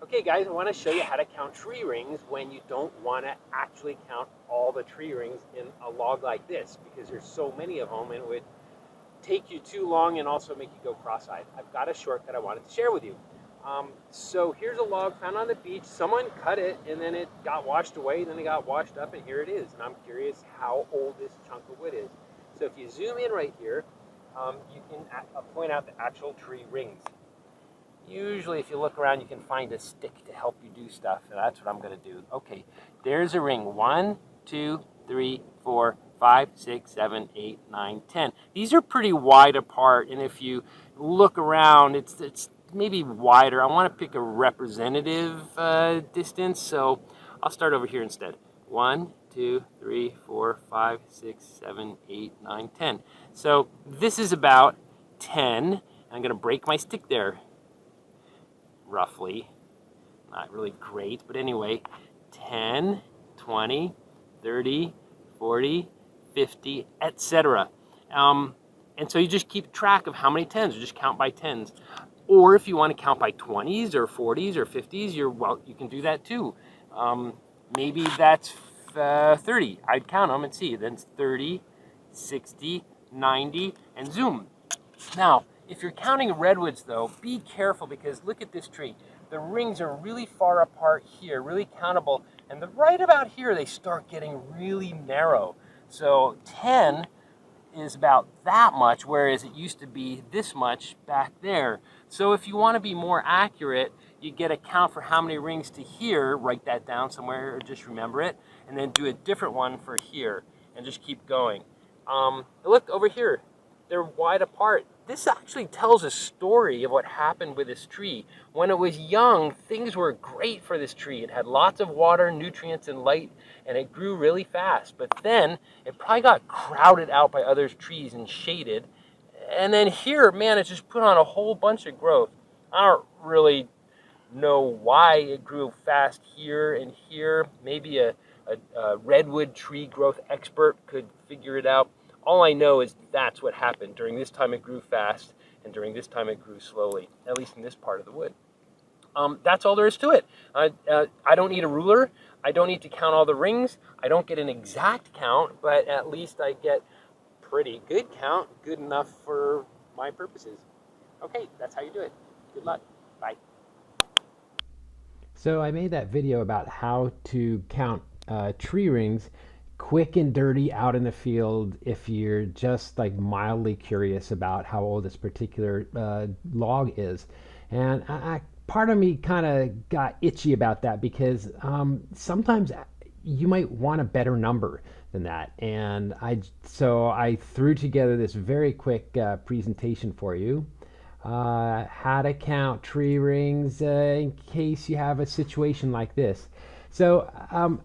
Okay guys, I want to show you how to count tree rings when you don't want to actually count all the tree rings in a log like this, because there's so many of them and it would take you too long and also make you go cross-eyed. I've got a shortcut I wanted to share with you. So here's a log found on the beach. Someone cut it and then it got washed away, then it got washed up, and here it is. And I'm curious how old this chunk of wood is. So if you zoom in right here, you can point out the actual tree rings. Usually if you look around, you can find a stick to help you do stuff, and that's what I'm going to do. Okay, there's a ring. 1, 2, 3, 4, 5, 6, 7, 8, 9, 10. These are pretty wide apart, and if you look around, it's maybe wider. I want to pick a representative distance, so I'll start over here instead. 1, 2, 3, 4, 5, 6, 7, 8, 9, 10. So this is about 10. I'm going to break my stick there. Roughly, not really great, but anyway, 10, 20, 30, 40, 50, etc. And so you just keep track of how many tens, or just count by tens. Or if you want to count by 20s or 40s or 50s, you can do that too. Maybe that's 30. I'd count them and see. Then it's 30, 60, 90, and zoom. Now, if you're counting redwoods though, be careful, because look at this tree. The rings are really far apart here, really countable, and right about here they start getting really narrow. So 10 is about that much, whereas it used to be this much back there. So if you want to be more accurate, you get a count for how many rings to here, write that down somewhere or just remember it, and then do a different one for here, and just keep going. Look over here. They're wide apart. This actually tells a story of what happened with this tree. When it was young, things were great for this tree. It had lots of water, nutrients, and light, and it grew really fast. But then it probably got crowded out by other trees and shaded. And then here, man, it's just put on a whole bunch of growth. I don't really know why it grew fast here and here. Maybe a redwood tree growth expert could figure it out. All I know is that's what happened. During this time it grew fast, and during this time it grew slowly, at least in this part of the wood. That's all there is to it. I don't need a ruler. I don't need to count all the rings. I don't get an exact count, but at least I get pretty good count, good enough for my purposes. Okay, that's how you do it. Good luck. Bye. So I made that video about how to count tree rings quick and dirty out in the field if you're just like mildly curious about how old this particular log is. And part of me kind of got itchy about that, because sometimes you might want a better number than that. And so I threw together this very quick presentation for you. How to count tree rings in case you have a situation like this. So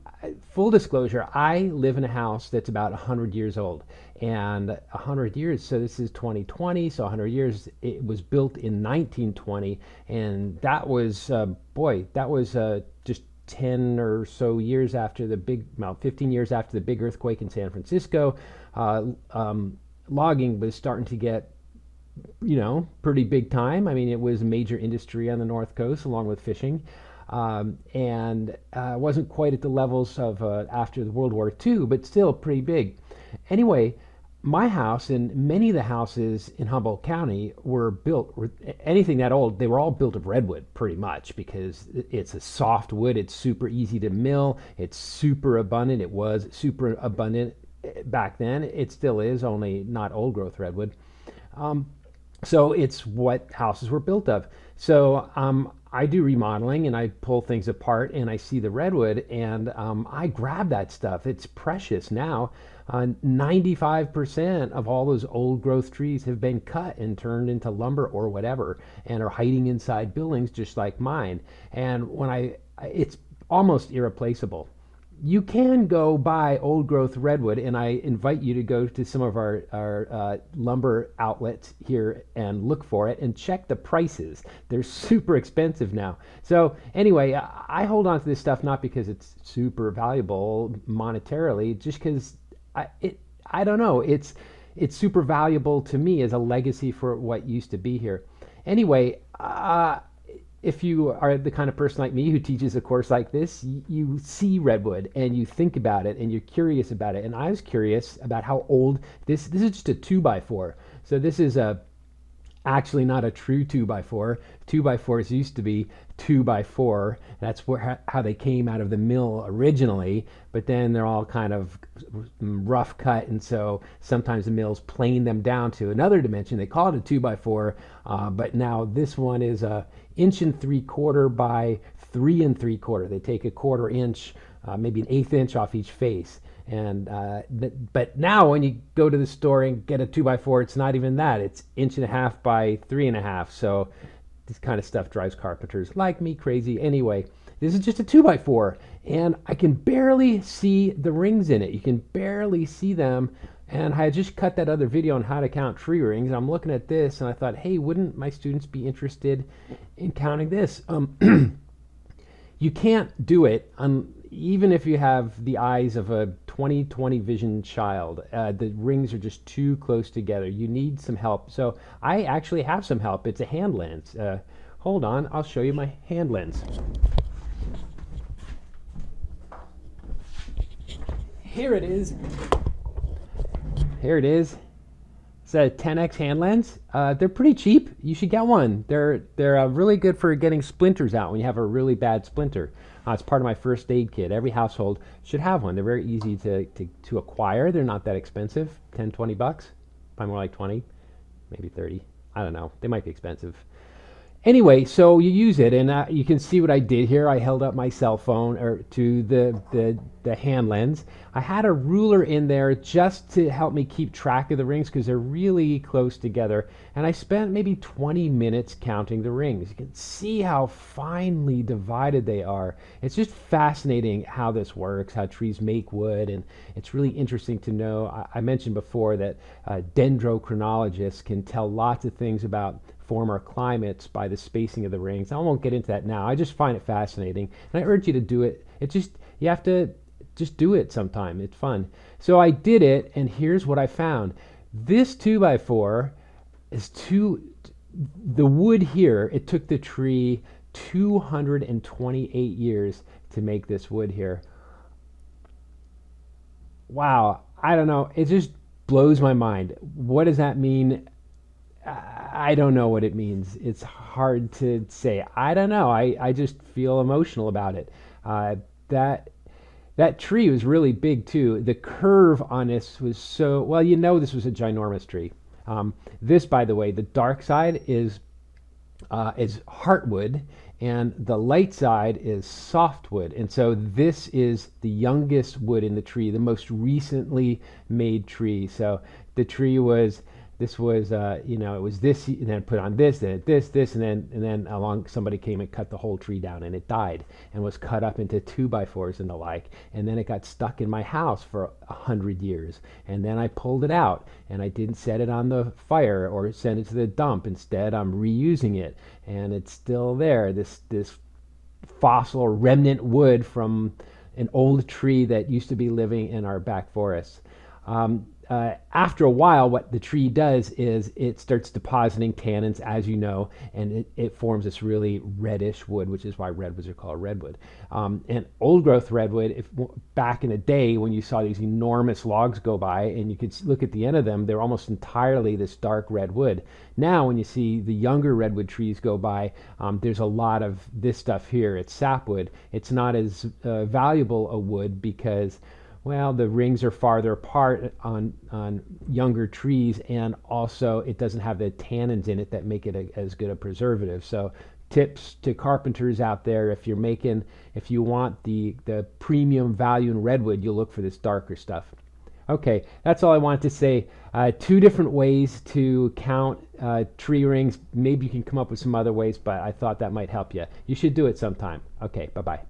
full disclosure, I live in a house that's about 100 years old. And 100 years, so this is 2020, so 100 years, it was built in 1920. And that was, that was just 10 or so years after the big, well, 15 years after the big earthquake in San Francisco. Logging was starting to get, pretty big time. I mean, it was a major industry on the North Coast along with fishing. And wasn't quite at the levels of after the World War II, but still pretty big. Anyway, my house and many of the houses in Humboldt County were built, anything that old, they were all built of redwood pretty much, because it's a soft wood, it's super easy to mill, it's super abundant. It was super abundant back then. It still is, only not old growth redwood. So it's what houses were built of. So I do remodeling and I pull things apart and I see the redwood, and I grab that stuff. It's precious now. 95% of all those old growth trees have been cut and turned into lumber or whatever, and are hiding inside buildings just like mine. And it's almost irreplaceable. You can go buy old growth redwood, and I invite you to go to some of our lumber outlets here and look for it and check the prices. They're super expensive now. So anyway, I hold on to this stuff not because it's super valuable monetarily, just because I don't know, it's super valuable to me as a legacy for what used to be here. Anyway, if you are the kind of person like me who teaches a course like this, you see redwood and you think about it and you're curious about it. And I was curious about how old this is. Just a 2x4. So this is actually not a true 2x4. 2x4s used to be 2x4. That's how they came out of the mill originally, but then they're all kind of rough cut, and so sometimes the mills plane them down to another dimension. They call it a 2x4, but now this one is a 1.75 by 3 3/4. They take a 1/4 inch, maybe an 1/8 inch off each face. And but now when you go to the store and get a 2x4, it's not even that. It's 1.5 by 3.5. So this kind of stuff drives carpenters like me crazy. Anyway, this is just a 2x4, and I can barely see the rings in it. You can barely see them. And I just cut that other video on how to count tree rings. I'm looking at this, and I thought, hey, wouldn't my students be interested in counting this? You can't do it even if you have the eyes of a 20/20 vision child. The rings are just too close together. You need some help. So I actually have some help. It's a hand lens. Hold on, I'll show you my hand lens. Here it is. Here it is. It's a 10x hand lens. They're pretty cheap. You should get one. They're really good for getting splinters out when you have a really bad splinter. It's part of my first aid kit. Every household should have one. They're very easy to acquire. They're not that expensive. 10, 20 bucks. Probably more like 20, maybe 30. I don't know. They might be expensive. Anyway, so you use it, and you can see what I did here. I held up my cell phone to the hand lens. I had a ruler in there just to help me keep track of the rings because they're really close together. And I spent maybe 20 minutes counting the rings. You can see how finely divided they are. It's just fascinating how this works, how trees make wood, and it's really interesting to know. I mentioned before that dendrochronologists can tell lots of things about former climates by the spacing of the rings. I won't get into that now. I just find it fascinating, and I urge you to do it. You have to just do it sometime. It's fun. So I did it, and here's what I found. This 2x4 is the wood here, it took the tree 228 years to make this wood here. Wow, I don't know. It just blows my mind. What does that mean? I don't know what it means. It's hard to say. I don't know. I just feel emotional about it. That tree was really big too. The curve on this was so, well, this was a ginormous tree. This, by the way, the dark side is heartwood, and the light side is softwood. And so this is the youngest wood in the tree, the most recently made tree. So the tree was, it was this, and then put on this, then this, and then along somebody came and cut the whole tree down, and it died and was cut up into 2x4s and the like. And then it got stuck in my house for 100 years. And then I pulled it out, and I didn't set it on the fire or send it to the dump. Instead, I'm reusing it, and it's still there. This fossil remnant wood from an old tree that used to be living in our back forests. After a while, what the tree does is it starts depositing tannins, as you know, and it forms this really reddish wood, which is why redwoods are called redwood. And old growth redwood, back in the day when you saw these enormous logs go by and you could look at the end of them, they're almost entirely this dark red wood. Now when you see the younger redwood trees go by, there's a lot of this stuff here. It's sapwood. It's not as valuable a wood because, well, the rings are farther apart on younger trees, and also it doesn't have the tannins in it that make it as good a preservative. So tips to carpenters out there, if you want the premium value in redwood, you'll look for this darker stuff. Okay, that's all I wanted to say. 2 different ways to count tree rings. Maybe you can come up with some other ways, but I thought that might help you. You should do it sometime. Okay, bye-bye.